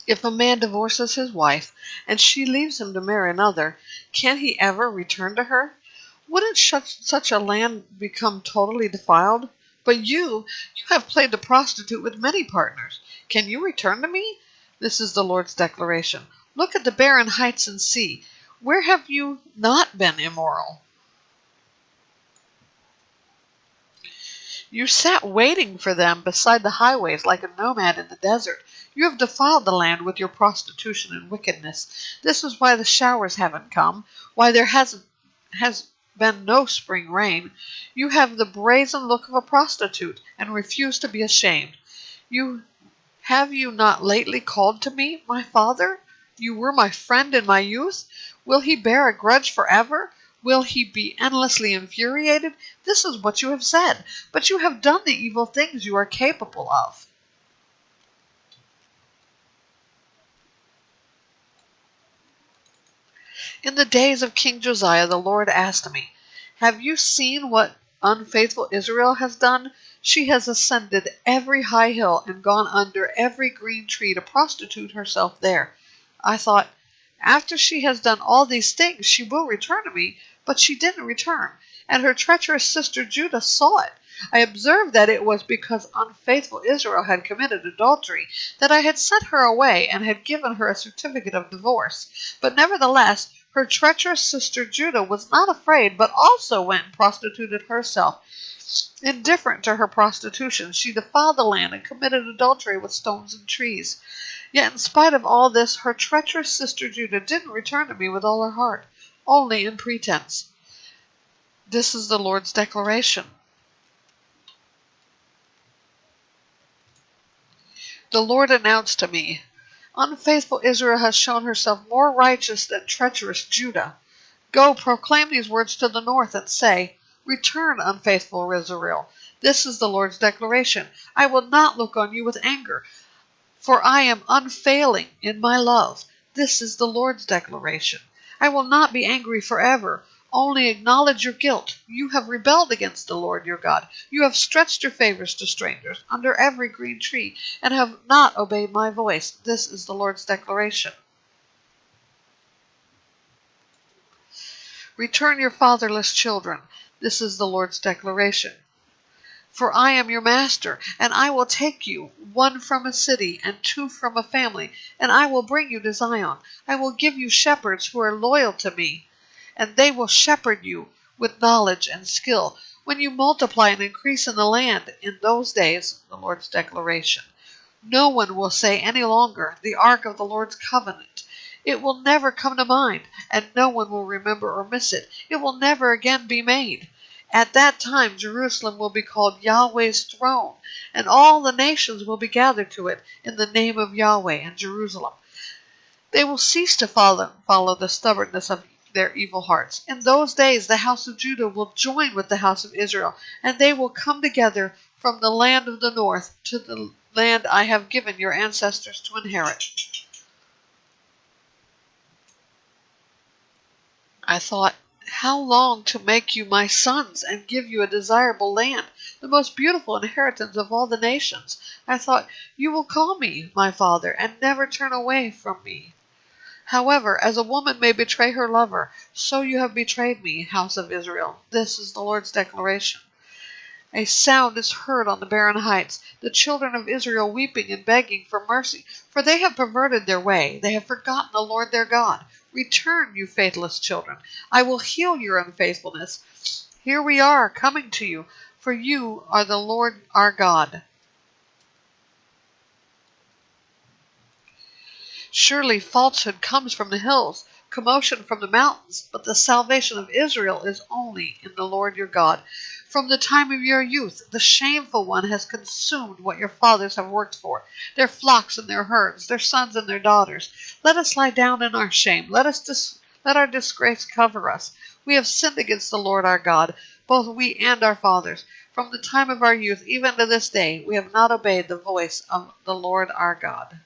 If a man divorces his wife, and she leaves him to marry another, can he ever return to her? Wouldn't such a land become totally defiled? But you have played the prostitute with many partners. Can you return to me? This is the Lord's declaration. Look at the barren heights and see. Where have you not been immoral? You sat waiting for them beside the highways like a nomad in the desert. You have defiled the land with your prostitution and wickedness. This is why the showers haven't come, why there has been no spring rain. You have the brazen look of a prostitute, and refuse to be ashamed. Have you not lately called to me, my father? You were my friend in my youth. Will he bear a grudge forever? Will he be endlessly infuriated? This is what you have said, but you have done the evil things you are capable of. In the days of King Josiah, the Lord asked me, have you seen what unfaithful Israel has done? She has ascended every high hill and gone under every green tree to prostitute herself there. I thought, after she has done all these things, she will return to me, but she didn't return, and her treacherous sister Judah saw it. I observed that it was because unfaithful Israel had committed adultery that I had sent her away and had given her a certificate of divorce. But nevertheless, her treacherous sister Judah was not afraid, but also went and prostituted herself. Indifferent to her prostitution, she defiled the land and committed adultery with stones and trees. Yet in spite of all this, her treacherous sister Judah didn't return to me with all her heart, only in pretense. This is the Lord's declaration. The Lord announced to me, unfaithful Israel has shown herself more righteous than treacherous Judah. Go, proclaim these words to the north and say, return, unfaithful Israel. This is the Lord's declaration. I will not look on you with anger, for I am unfailing in my love. This is the Lord's declaration. I will not be angry forever. Only acknowledge your guilt. You have rebelled against the Lord your God. You have stretched your favors to strangers under every green tree and have not obeyed my voice. This is the Lord's declaration. Return your fatherless children. This is the Lord's declaration. For I am your master, and I will take you, one from a city and two from a family, and I will bring you to Zion. I will give you shepherds who are loyal to me, and they will shepherd you with knowledge and skill. When you multiply and increase in the land in those days, the Lord's declaration, no one will say any longer, the ark of the Lord's covenant. It will never come to mind, and no one will remember or miss it. It will never again be made. At that time, Jerusalem will be called Yahweh's throne, and all the nations will be gathered to it in the name of Yahweh and Jerusalem. They will cease to follow the stubbornness of their evil hearts. In those days, the house of Judah will join with the house of Israel, and they will come together from the land of the north to the land I have given your ancestors to inherit. I thought, how long to make you my sons and give you a desirable land, the most beautiful inheritance of all the nations. I thought, you will call me my father and never turn away from me. However, as a woman may betray her lover, so you have betrayed me, house of Israel. This is the Lord's declaration. A sound is heard on the barren heights, the children of Israel weeping and begging for mercy, for they have perverted their way. They have forgotten the Lord their God. Return, you faithless children. I will heal your unfaithfulness. Here we are, coming to you, for you are the Lord our God. Surely falsehood comes from the hills, commotion from the mountains, but the salvation of Israel is only in the Lord your God. From the time of your youth, the shameful one has consumed what your fathers have worked for, their flocks and their herds, their sons and their daughters. Let us lie down in our shame. Let our disgrace cover us. We have sinned against the Lord our God, both we and our fathers. From the time of our youth, even to this day, we have not obeyed the voice of the Lord our God.